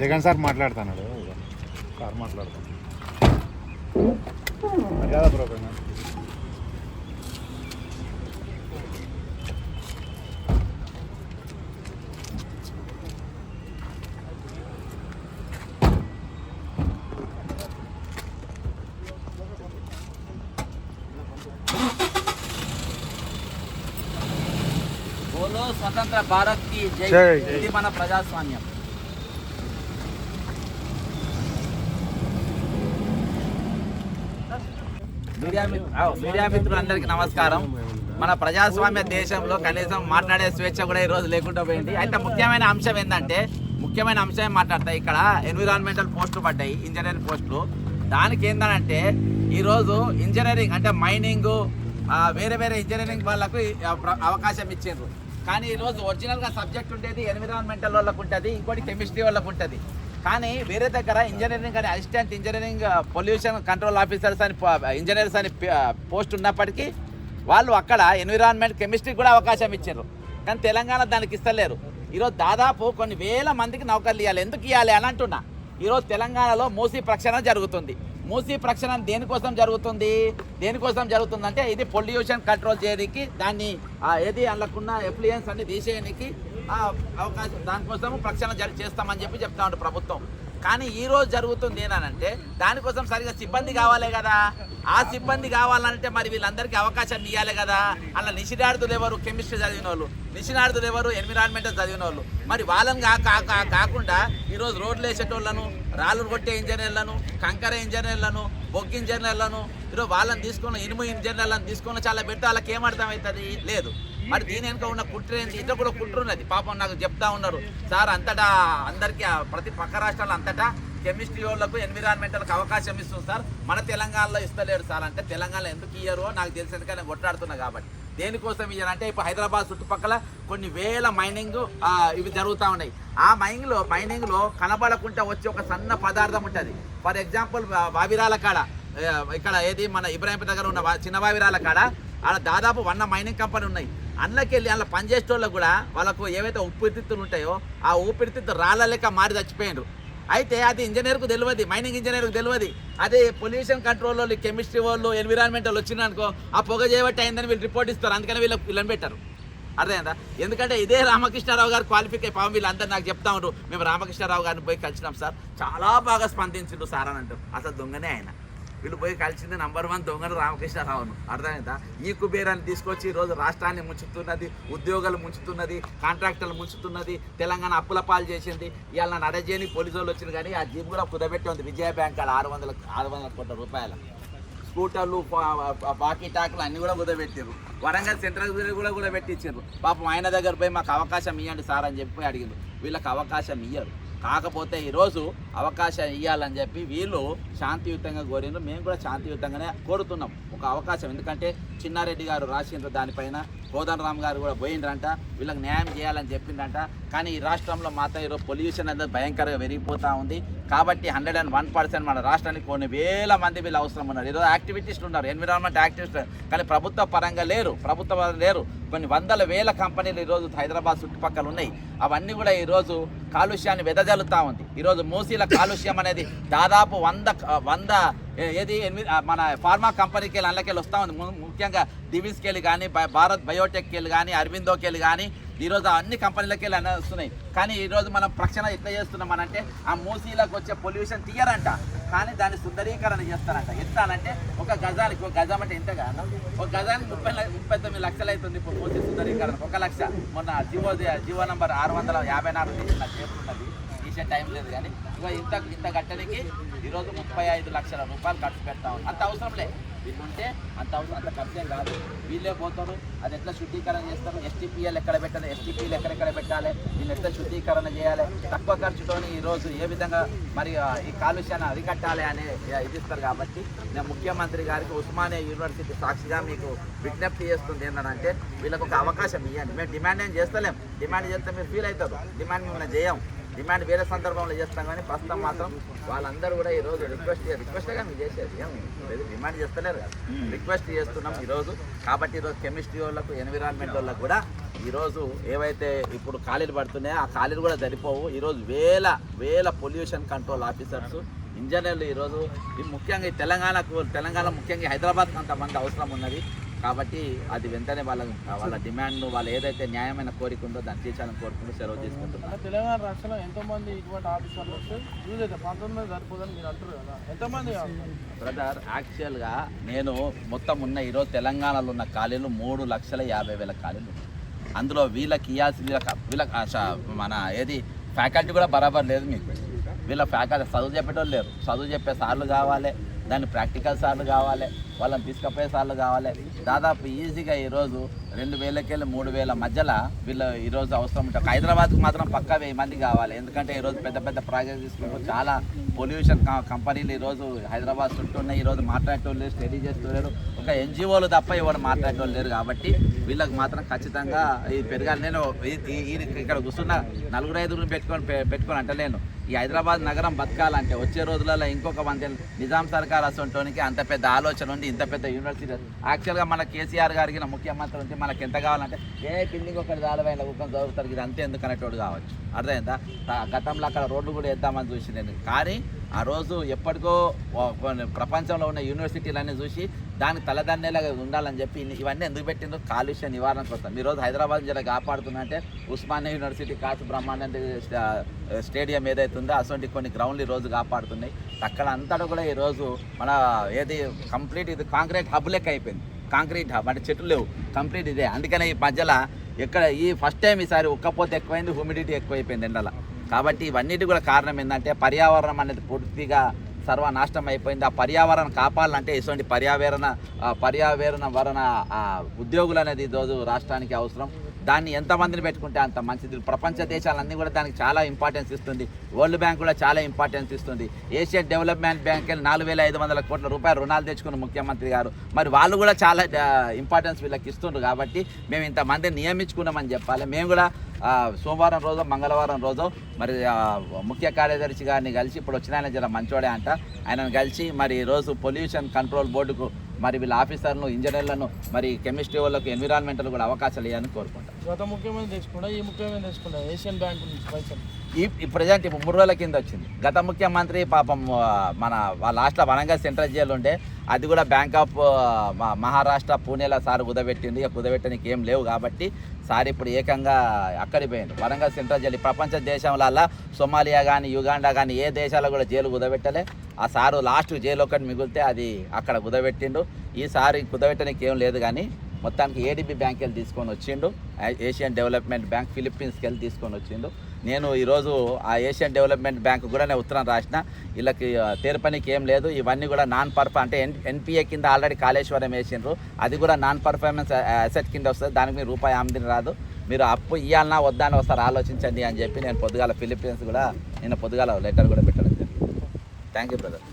Jagan sir మాట్లాడుతున్నాడు, sir మాట్లాడుతాను మర్యాద పూర్వకంగా. బోలో స్వతంత్ర భారత్ కి జై. ఇది మన ప్రజాస్వామ్యం. మీడియా మిత్రులందరికీ నమస్కారం. మన ప్రజాస్వామ్య దేశంలో కనీసం మాట్లాడే స్వేచ్ఛ కూడా ఈరోజు లేకుండా పోయింది. అయితే ముఖ్యమైన అంశం ఏంటంటే, ముఖ్యమైన అంశం మాట్లాడతాయి. ఇక్కడ ఎన్విరాన్మెంటల్ పోస్టులు పడ్డాయి, ఇంజనీరింగ్ పోస్టులు. దానికి ఏంటంటే ఈరోజు ఇంజనీరింగ్ అంటే మైనింగ్, వేరే వేరే ఇంజనీరింగ్ వాళ్ళకు అవకాశం ఇచ్చారు. కానీ ఈరోజు ఒరిజినల్గా సబ్జెక్ట్ ఉండేది ఎన్విరాన్మెంటల్ వాళ్ళకు ఉంటుంది, ఇంకోటి కెమిస్ట్రీ వాళ్ళకు ఉంటుంది. కానీ వేరే దగ్గర ఇంజనీరింగ్ అని assistant engineering pollution control officers అని ఇంజనీర్స్ అని పోస్ట్ ఉన్నప్పటికీ వాళ్ళు అక్కడ ఎన్విరాన్మెంట్ కెమిస్ట్రీ కూడా అవకాశం ఇచ్చారు. కానీ తెలంగాణ దానికి ఇస్తలేరు. ఈరోజు దాదాపు కొన్ని వేల మందికి నౌకర్లు ఇవ్వాలి. ఎందుకు ఇవ్వాలి అని అంటున్నా. ఈరోజు తెలంగాణలో మూసీ ప్రక్షాళన జరుగుతుంది. మూసీ ప్రక్షాళన దేనికోసం జరుగుతుందంటే ఇది పొల్యూషన్ కంట్రోల్ చేయడానికి, దాన్ని ఏది అందుకున్న ఎఫ్లుయెన్స్ అన్ని తీసేయడానికి అవకాశం, దానికోసం ప్రక్షాళన చేస్తామని చెప్తా ఉంటారు ప్రభుత్వం. కానీ ఈరోజు జరుగుతుంది ఏంటంటే దానికోసం సరిగా సిబ్బంది కావాలి కదా. ఆ సిబ్బంది కావాలంటే మరి వీళ్ళందరికీ అవకాశం ఇవ్వాలి కదా. అలా నిషినార్థులు ఎవరు? కెమిస్ట్రీ చదివిన వాళ్ళు. నిషినార్థులు ఎవరు? ఎన్విరాన్మెంటల్ చదివిన వాళ్ళు. మరి వాళ్ళని కాకుండా ఈరోజు రోడ్లు వేసేటోళ్ళను, రాళ్ళు కొట్టే ఇంజనీర్లను, కంకర ఇంజనీర్లను, బొగ్గు ఇంజనీర్లను, ఈరోజు వాళ్ళని తీసుకున్న ఇనుము ఇంజనీర్లను తీసుకున్న చాలా పెడితే వాళ్ళకి ఏమర్థం అవుతుంది? లేదు. మరి దీని వెనుక ఉన్న కుట్ర ఏంటి? ఇట్లా కూడా కుట్ర ఉన్నది. పాపం నాకు చెప్తా ఉన్నారు, సార్ అంతటా అందరికీ ప్రతి పక్క రాష్ట్రాలు అంతటా కెమిస్ట్రీ వాళ్ళకు ఎన్విరాన్మెంటల్కి అవకాశం ఇస్తుంది సార్, మన తెలంగాణలో ఇస్తలేరు సార్. అంటే తెలంగాణలో ఎందుకు ఇయ్యరో నాకు తెలిసి, ఎందుకంటే నేను కొట్లాడుతున్నా కాబట్టి. దేనికోసం ఇయ్యారంటే ఇప్పుడు హైదరాబాద్ చుట్టుపక్కల కొన్ని వేల మైనింగ్ ఇవి జరుగుతూ ఉన్నాయి. ఆ మైనింగ్లో కనబడకుండా వచ్చే ఒక సన్న పదార్థం ఉంటుంది. ఫర్ ఎగ్జాంపుల్ వావిరాల కాడ, ఇక్కడ ఏది మన ఇబ్రాహీంపేట దగ్గర ఉన్న చిన్న వావిరాల కాడ అలా దాదాపు 100 మైనింగ్ కంపెనీ ఉన్నాయి. అందులోకి వెళ్ళి అలా పనిచేసేటోళ్ళకు కూడా వాళ్ళకు ఏవైతే ఊపిరితిత్తులు ఉంటాయో ఆ ఊపిరితిత్తు రాళ్ళ లెక్క మారి చచ్చిపోయారు. అయితే అది ఇంజనీర్కు తెలియదు, మైనింగ్ ఇంజనీర్కు తెలియదు. అదే పొల్యూషన్ కంట్రోల్ వాళ్ళు, కెమిస్ట్రీ వాళ్ళు, ఎన్విరాన్మెంటల్ వచ్చిందనుకో ఆ పొగ చేయబట్టి అయిందని వీళ్ళు రిపోర్ట్ ఇస్తారు. అందుకని వీళ్ళని పెట్టారు. అర్థమైందా? ఎందుకంటే ఇదే రామకృష్ణారావు గారు క్వాలిఫికై పాపం వీళ్ళందరూ నాకు చెప్తా ఉంటారు, మేము రామకృష్ణారావు గారిని పోయి కలిసినాం సార్, చాలా బాగా స్పందించిండు సార్ అని అంటారు. అసలు దొంగనే ఆయన. వీళ్ళు పోయి కలిసింది నంబర్ 1 దొంగను రామకృష్ణారావును. అర్థమైందా? ఈ కుబేరాన్ని తీసుకొచ్చి ఈరోజు రాష్ట్రాన్ని ముంచుతున్నది, ఉద్యోగాలు ముంచుతున్నది, కాంట్రాక్టర్లు ముంచుతున్నది, తెలంగాణ అప్పుల పాలు చేసింది. ఇవాళ నన్ను అరెస్ట్ చేయని పోలీసు వాళ్ళు వచ్చింది. కానీ ఆ జీప్ కూడా కుదబెట్టి ఉంది విజయ బ్యాంక్ కాడ 600 కోట్ల రూపాయల స్కూటర్లు, బాకీ టాకులు అన్నీ కూడా కుదబెట్టారు. వరంగల్ సెంట్రల్ కూడా పెట్టించారు. పాపం ఆయన దగ్గర పోయి మాకు అవకాశం ఇవ్వండి సార్ అని చెప్పి అడిగింది. వీళ్ళకి అవకాశం ఇయ్యరు. కాకపోతే ఈరోజు అవకాశం ఇవ్వాలని చెప్పి వీళ్ళు శాంతియుతంగా కోరిండ్రు. మేము కూడా శాంతియుతంగానే కోరుతున్నాం ఒక అవకాశం. ఎందుకంటే చిన్నారెడ్డి గారు రాసిండ్రు దానిపైన, కోదండరామ్ గారు కూడా పోయిండ్రంట, వీళ్ళకి న్యాయం చేయాలని చెప్పిండ్రంట. కానీ ఈ రాష్ట్రంలో మాత్రం ఈరోజు పొల్యూషన్ అనేది భయంకరంగా పెరిగిపోతూ ఉంది. కాబట్టి 101% మన రాష్ట్రానికి కొన్ని వేల మంది వీళ్ళు అవసరం ఉన్నారు. ఈరోజు యాక్టివిటీస్లు ఉన్నారు, ఎన్విరాన్మెంట్ యాక్టివిస్ట్, కానీ ప్రభుత్వ పరంగా లేరు. కొన్ని వందల వేల కంపెనీలు ఈరోజు హైదరాబాద్ చుట్టుపక్కల ఉన్నాయి. అవన్నీ కూడా ఈరోజు కాలుష్యాన్ని వెదజల్లుతూ ఉంది. ఈరోజు మూసీల కాలుష్యం అనేది దాదాపు 100 ఏది మన ఫార్మా కంపెనీకి వెళ్ళి అందులోకి వస్తూ ఉంది. ముఖ్యంగా డివిస్కి వెళ్ళి కానీ, భారత్ బయోటెక్కి వెళ్ళి కానీ, అరవిందోకి వెళ్ళి కానీ, ఈరోజు అన్ని కంపెనీలకి వెళ్ళి అన్నీ వస్తున్నాయి. కానీ ఈరోజు మనం ప్రక్షాళన ఎట్లా చేస్తున్నామనంటే ఆ మూసీలకు వచ్చే పొల్యూషన్ తీయరంట, కానీ దాన్ని సుందరీకరణ చేస్తారంట. ఎట్లానంటే ఒక గజానికి, ఒక గజం అంటే ఎంత కాదు, ఒక గజానికి 39 లక్షలు అవుతుంది ఇప్పుడు మూసీ సుందరీకరణ. 1 లక్ష మొన్న జీవో నంబర్ 654 తీసిన చేస్తున్నది, తీసే టైం లేదు. కానీ ఇంత గట్టనికి ఈరోజు 35 లక్షల రూపాయలు ఖర్చు పెడతా ఉంది. అంత అవసరం లేదు. వీళ్ళుంటే అంత ఖర్చే కాదు. వీళ్ళే పోతారు, అది ఎట్లా శుద్ధీకరణ చేస్తారు, ఎస్టీపీఎల్ ఎక్కడ పెట్టాలి, ఎస్టీపీలు ఎక్కడెక్కడ పెట్టాలి, వీళ్ళు ఎట్లా శుద్ధీకరణ చేయాలి, తక్కువ ఖర్చుతోని ఈరోజు ఏ విధంగా మరి ఈ కాలుష్యాన్ని అరికట్టాలి అనే ఇది ఇస్తారు. కాబట్టి నేను ముఖ్యమంత్రి గారికి ఉస్మానియా యూనివర్సిటీ సాక్షిగా మీకు విజ్ఞప్తి చేస్తుంది ఏంటంటే వీళ్ళకి ఒక అవకాశం ఇవ్వండి. మేము డిమాండ్ ఏం చేస్తలేం. డిమాండ్ చేస్తే మీరు ఫీల్ అవుతారు. డిమాండ్ మేము చేయం. డిమాండ్ వేరే సందర్భంలో చేస్తాం కానీ ప్రస్తుతం మాత్రం వాళ్ళందరూ కూడా ఈరోజు రిక్వెస్ట్గా మీరు చేసేది డిమాండ్ చేస్తలేరు కదా, రిక్వెస్ట్ చేస్తున్నాం ఈరోజు. కాబట్టి ఈరోజు కెమిస్ట్రీ వాళ్ళకు, ఎన్విరాన్మెంట్ వాళ్ళకు కూడా ఈరోజు ఏవైతే ఇప్పుడు ఖాళీలు పడుతున్నాయో ఆ ఖాళీలు కూడా సరిపోవు. ఈరోజు వేల పొల్యూషన్ కంట్రోల్ ఆఫీసర్స్, ఇంజనీర్లు ఈరోజు ముఖ్యంగా ఈ తెలంగాణ ముఖ్యంగా హైదరాబాద్కి అంతమంది అవసరం ఉన్నది. కాబట్టి అది వెంటనే వాళ్ళ డిమాండ్ను వాళ్ళు ఏదైతే న్యాయమైన కోరిక ఉందో దాన్ని తీర్చాలని కోరుకుంటూ సెలవు తీసుకుంటున్నారు. తెలంగాణ రాష్ట్రంలో ఎంతోమంది ఇటువంటి ఆఫీసర్లు వస్తే యూజ్ అయితే 19 సరిపోదని మీరు అంటారు కదా, ఎంతమంది బ్రదర్? యాక్చువల్గా నేను మొత్తం ఉన్న ఈరోజు తెలంగాణలో ఉన్న ఖాళీలు 3,50,000 ఖాళీలు. అందులో వీళ్ళకి మన ఏది ఫ్యాకల్టీ కూడా బరాబర్ లేదు. మీకు వీళ్ళ ఫ్యాకల్టీ చదువు చెప్పేటోళ్ళు లేరు. చదువు చెప్పే సార్లు కావాలి, దాన్ని ప్రాక్టికల్ సార్లు కావాలి, వాళ్ళని తీసుకుపోయే సార్లు కావాలి. దాదాపు ఈజీగా ఈరోజు 2,000 3,000 మధ్యలో వీళ్ళు ఈరోజు అవసరం ఉంటుంది. హైదరాబాద్కి మాత్రం పక్కా 1000 మంది కావాలి. ఎందుకంటే ఈరోజు పెద్ద ప్రాజెక్ట్ తీసుకుంటూ చాలా పొల్యూషన్ కంపెనీలు ఈరోజు హైదరాబాద్ చుట్టూ ఉన్నాయి. ఈరోజు మాట్లాడేటోళ్ళు లేరు, స్టడీ చేస్తున్నారు. ఒక ఎన్జిఓలు తప్ప ఎవరు మాట్లాడేటోళ్ళు లేరు. కాబట్టి వీళ్ళకి మాత్రం ఖచ్చితంగా ఇది పెరగాలి. నేను ఇక్కడ కూర్చున్న 4-5 పెట్టుకొని అంటలేను. ఈ హైదరాబాద్ నగరం బతకాలంటే వచ్చే రోజులలో ఇంకొక 100 నిజాం సర్కార్ అసంటోనికి అంత పెద్ద ఆలోచన ఉంది, ఇంత పెద్ద యూనివర్సిటీ. యాక్చువల్గా మన కేసీఆర్ గారికి ముఖ్యమంత్రి ఉంటే మనకి ఎంత కావాలంటే బిల్డింగ్ ఒకటి దాలవైన కుక్కం చదువుతారు, ఇది అంతే ఎందుకు అనేటోడు కావచ్చు. అర్థమైందా? గతంలో అక్కడ రోడ్లు కూడా వేద్దామని చూసి నేను, కానీ ఆ రోజు ఎప్పటికో ప్రపంచంలో ఉన్న యూనివర్సిటీలన్నీ చూసి దానికి తలదన్నేలాగా ఉండాలని చెప్పి ఇవన్నీ ఎందుకు పెట్టిందో కాలుష్య నివారణ కోసం. ఈరోజు హైదరాబాద్ జర కాపాడుతున్నట్టే ఉస్మానియా యూనివర్సిటీ కాసు బ్రహ్మాండ స్టేడియం ఏదైతే ఉందో అటువంటి కొన్ని గ్రౌండ్లు ఈరోజు కాపాడుతున్నాయి. అక్కడ అంతటా కూడా ఈరోజు మన ఏది కంప్లీట్ ఇది కాంక్రీట్ హబ్ లెక్క అయిపోయింది. కాంక్రీట్ హబ్ అంటే చెట్లు లేవు, కంప్లీట్ ఇదే. అందుకనే ఈ మధ్యలో ఎక్కడ ఈ ఫస్ట్ టైం ఈసారి ఉక్కపోతే ఎక్కువైంది, హ్యూమిడిటీ ఎక్కువైపోయింది ఎండల. కాబట్టి ఇవన్నిటి కూడా కారణం ఏంటంటే పర్యావరణం అనేది పూర్తిగా సర్వనాశనం అయిపోయింది. ఆ పర్యావరణం కాపాడాలంటే ఇటువంటి పర్యావరణ ఉద్యోగులు అనేది ఈరోజు రాష్ట్రానికి అవసరం. దాన్ని ఎంతమందిని పెట్టుకుంటే అంత మంచిది. ప్రపంచ దేశాలన్నీ కూడా దానికి చాలా ఇంపార్టెన్స్ ఇస్తుంది. వరల్డ్ బ్యాంక్ కూడా చాలా ఇంపార్టెన్స్ ఇస్తుంది. ఏషియన్ డెవలప్మెంట్ బ్యాంక్ 4,500 కోట్ల రూపాయలు రుణాలు తెచ్చుకున్న ముఖ్యమంత్రి గారు, మరి వాళ్ళు కూడా చాలా ఇంపార్టెన్స్ వీళ్ళకి ఇస్తుండ్రు. కాబట్టి మేము ఇంతమందిని నియమించుకున్నామని చెప్పాలి. మేము కూడా సోమవారం రోజు మంగళవారం రోజు మరి ముఖ్య కార్యదర్శి గారిని కలిసి, ఇప్పుడు వచ్చిన ఆయన జర మంచోడే అంట, ఆయనను కలిసి మరి ఈరోజు పొల్యూషన్ కంట్రోల్ బోర్డుకు మరి వీళ్ళ ఆఫీసర్లను, ఇంజనీర్లను, మరి కెమిస్ట్రీ వాళ్ళకు, ఎన్విరాన్మెంటల్ కూడా అవకాశాలు ఇవ్వాలని కోరుకుంటాం. గత ముఖ్యమంత్రి తెచ్చుకుంటా, ఈ ముఖ్యమంత్రి తెచ్చుకుంటా ఈ బ్యాంకు నుంచి పైసలు ఈ ప్రజెంట్ ఇప్పుడు 3 రోజుల కింద వచ్చింది. గత ముఖ్యమంత్రి పాపం మన లాస్ట్లో వరంగల్ సెంట్రల్ జైలు ఉండే, అది కూడా బ్యాంక్ ఆఫ్ మహారాష్ట్ర పూణేలో సార్ కుదబెట్టింది. ఇక కుదబెట్టడానికి ఏం లేవు కాబట్టి సార్ ఇప్పుడు ఏకంగా అక్కడికి పోయింది. వరంగల్ సెంట్రల్ జైలు ప్రపంచ దేశంలో సొమాలియా కానీ, యుగాండా కానీ ఏ దేశాల్లో కూడా జైలు కుదబెట్టలే. ఆ సారు లాస్ట్ జైలు ఒకటి మిగిలితే అది అక్కడ కుదబెట్టిండు. ఈసారి కుదబెట్టడానికి ఏం లేదు కానీ మొత్తానికి ఏడీబీ బ్యాంక్ వెళ్ళి తీసుకొని వచ్చిండు. ఏషియన్ డెవలప్మెంట్ బ్యాంక్ ఫిలిప్పీన్స్కి వెళ్ళి తీసుకొని వచ్చిండు. నేను ఈరోజు ఆ ఏషియన్ డెవలప్మెంట్ బ్యాంక్ కూడా నేను ఉత్తరం రాసిన, వీళ్ళకి తీర్పనికి ఏం లేదు, ఇవన్నీ కూడా అంటే ఎన్పిఏ కింద ఆల్రెడీ కాళేశ్వరం వేసిండ్రు, అది కూడా నాన్ పర్ఫార్మెన్స్ అసెట్ కింద వస్తుంది, దానికి మీరు రూపాయి ఆమదిని రాదు, మీరు అప్పు ఇవ్వాలన్నా వద్దని ఒకసారి ఆలోచించండి అని చెప్పి నేను ఫిలిప్పీన్స్ కూడా నిన్న పొద్దుగాల లెటర్ కూడా పెట్టడం జరిగింది. Thank you brother.